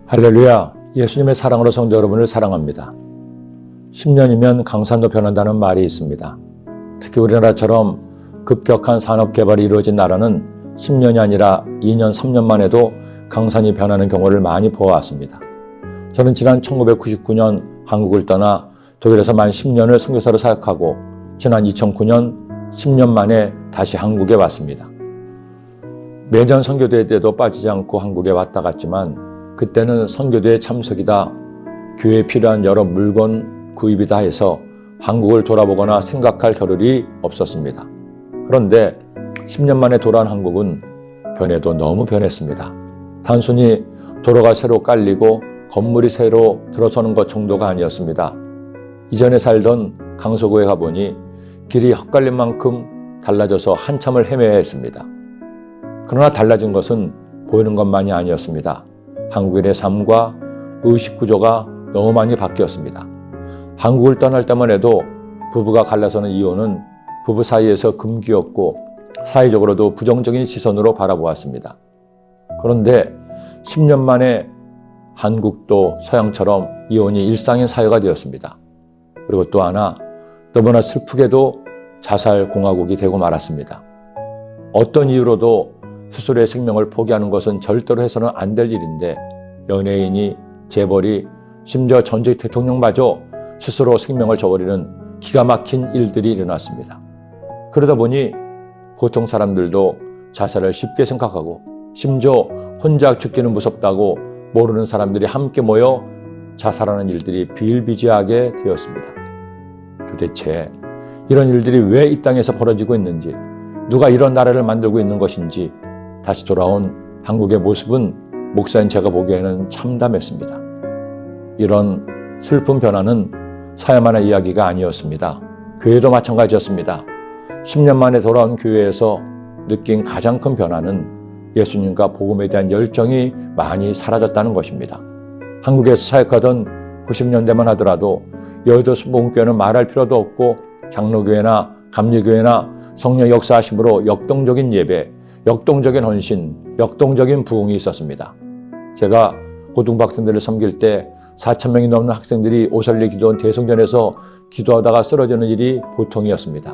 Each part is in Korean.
할렐루야, 예수님의 사랑으로 성도 여러분을 사랑합니다. 10년이면 강산도 변한다는 말이 있습니다. 특히 우리나라처럼 급격한 산업개발이 이루어진 나라는 10년이 아니라 2년, 3년만 해도 강산이 변하는 경우를 많이 보아왔습니다. 저는 지난 1999년 한국을 떠나 독일에서 만 10년을 선교사로 사역하고 지난 2009년 10년 만에 다시 한국에 왔습니다. 매년 선교대회 때도 빠지지 않고 한국에 왔다 갔지만 그때는 선교대회 참석이다, 교회에 필요한 여러 물건 구입이다 해서 한국을 돌아보거나 생각할 겨를이 없었습니다. 그런데 10년 만에 돌아온 한국은 변해도 너무 변했습니다. 단순히 도로가 새로 깔리고 건물이 새로 들어서는 것 정도가 아니었습니다. 이전에 살던 강서구에 가보니 길이 헛갈린 만큼 달라져서 한참을 헤매야 했습니다. 그러나 달라진 것은 보이는 것만이 아니었습니다. 한국인의 삶과 의식구조가 너무 많이 바뀌었습니다. 한국을 떠날 때만 해도 부부가 갈라서는 이혼은 부부 사이에서 금기였고 사회적으로도 부정적인 시선으로 바라보았습니다. 그런데 10년 만에 한국도 서양처럼 이혼이 일상의 사회가 되었습니다. 그리고 또 하나 너무나 슬프게도 자살공화국이 되고 말았습니다. 어떤 이유로도 스스로의 생명을 포기하는 것은 절대로 해서는 안 될 일인데 연예인이, 재벌이, 심지어 전직 대통령마저 스스로 생명을 저버리는 기가 막힌 일들이 일어났습니다. 그러다 보니 보통 사람들도 자살을 쉽게 생각하고 심지어 혼자 죽기는 무섭다고 모르는 사람들이 함께 모여 자살하는 일들이 비일비재하게 되었습니다. 도대체 이런 일들이 왜 이 땅에서 벌어지고 있는지, 누가 이런 나라를 만들고 있는 것인지 다시 돌아온 한국의 모습은 목사인 제가 보기에는 참담했습니다. 이런 슬픈 변화는 사야만의 이야기가 아니었습니다. 교회도 마찬가지였습니다. 10년 만에 돌아온 교회에서 느낀 가장 큰 변화는 예수님과 복음에 대한 열정이 많이 사라졌다는 것입니다. 한국에서 사역하던 90년대만 하더라도 여의도 순복음교회는 말할 필요도 없고 장로교회나 감리교회나 성령 역사하심으로 역동적인 예배, 역동적인 헌신, 역동적인 부흥이 있었습니다. 제가 고등부학생들을 섬길 때 4,000명이 넘는 학생들이 오설리 기도원 대성전에서 기도하다가 쓰러지는 일이 보통이었습니다.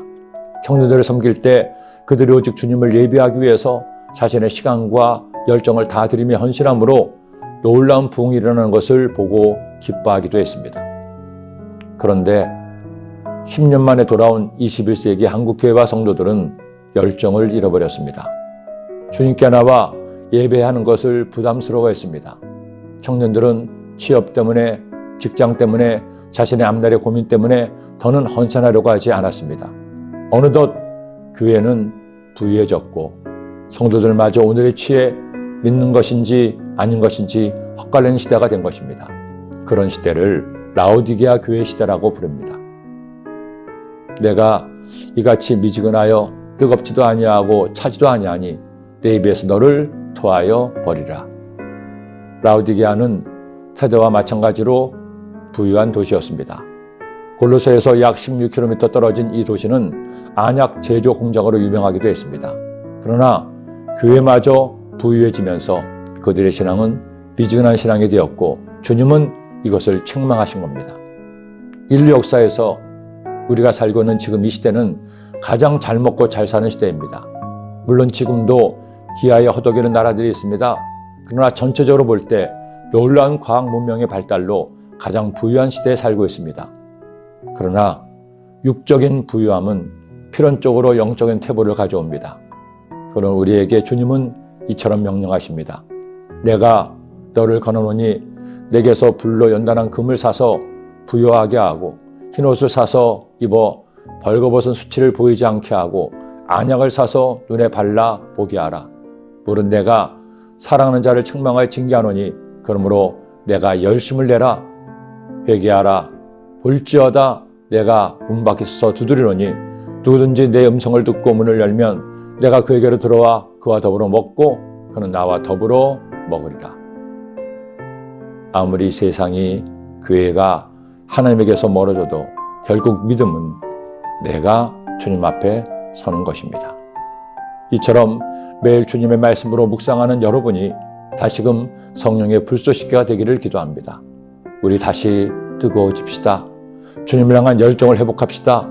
청년들을 섬길 때 그들이 오직 주님을 예배하기 위해서 자신의 시간과 열정을 다 들이며 헌신함으로 놀라운 부흥이 일어나는 것을 보고 기뻐하기도 했습니다. 그런데 10년 만에 돌아온 21세기 한국교회와 성도들은 열정을 잃어버렸습니다. 주님께 나와 예배하는 것을 부담스러워했습니다. 청년들은 취업 때문에, 직장 때문에, 자신의 앞날의 고민 때문에 더는 헌신하려고 하지 않았습니다. 어느덧 교회는 부유해졌고 성도들마저 오늘의 취해 믿는 것인지 아닌 것인지 헛갈리는 시대가 된 것입니다. 그런 시대를 라오디게아 교회 시대라고 부릅니다. 내가 이같이 미지근하여 뜨겁지도 아니하고 차지도 아니하니 내 입에서 너를 토하여 버리라. 라오디게아는 테데와 마찬가지로 부유한 도시였습니다. 골로새에서 약 16km 떨어진 이 도시는 안약 제조 공장으로 유명하기도 했습니다. 그러나 교회마저 부유해지면서 그들의 신앙은 미지근한 신앙이 되었고 주님은 이것을 책망하신 겁니다. 인류 역사에서 우리가 살고 있는 지금 이 시대는 가장 잘 먹고 잘 사는 시대입니다. 물론 지금도 기아에 허덕이는 나라들이 있습니다. 그러나 전체적으로 볼 때 놀라운 과학 문명의 발달로 가장 부유한 시대에 살고 있습니다. 그러나 육적인 부유함은 필연적으로 영적인 태보를 가져옵니다. 그러나 우리에게 주님은 이처럼 명령하십니다. 내가 너를 거느노니 내게서 불로 연단한 금을 사서 부유하게 하고 흰옷을 사서 입어 벌거벗은 수치를 보이지 않게 하고 안약을 사서 눈에 발라 보게 하라. 물은 내가 사랑하는 자를 책망하여 징계하노니 그러므로 내가 열심을 내라. 회개하라. 볼지어다 내가 문 밖에서 두드리노니 누구든지 내 음성을 듣고 문을 열면 내가 그에게로 들어와 그와 더불어 먹고 그는 나와 더불어 먹으리라. 아무리 세상이, 교회가 하나님에게서 멀어져도 결국 믿음은 내가 주님 앞에 서는 것입니다. 이처럼 매일 주님의 말씀으로 묵상하는 여러분이 다시금 성령의 불쏘시개가 되기를 기도합니다. 우리 다시 뜨거워집시다. 주님을 향한 열정을 회복합시다.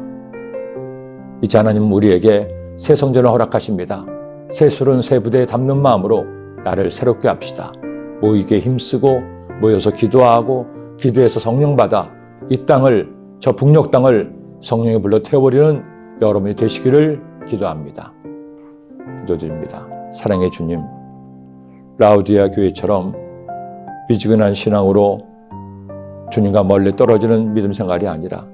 이제 하나님은 우리에게 새 성전을 허락하십니다. 새 술은 새 부대에 담는 마음으로 나를 새롭게 합시다. 모이게 힘쓰고 모여서 기도하고 기도해서 성령 받아 이 땅을, 저 북녘 땅을 성령의 불로 태워버리는 여러분이 되시기를 기도합니다. 기도드립니다. 사랑의 주님, 라우디아 교회처럼 미지근한 신앙으로 주님과 멀리 떨어지는 믿음 생활이 아니라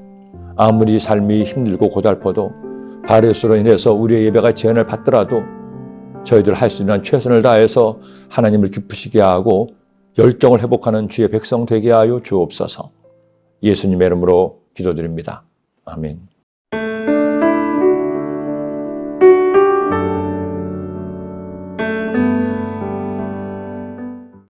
아무리 삶이 힘들고 고달퍼도 바리스로 인해서 우리의 예배가 제한을 받더라도 저희들 할 수 있는 최선을 다해서 하나님을 기쁘시게 하고 열정을 회복하는 주의 백성 되게 하여 주옵소서. 예수님의 이름으로 기도드립니다. 아멘.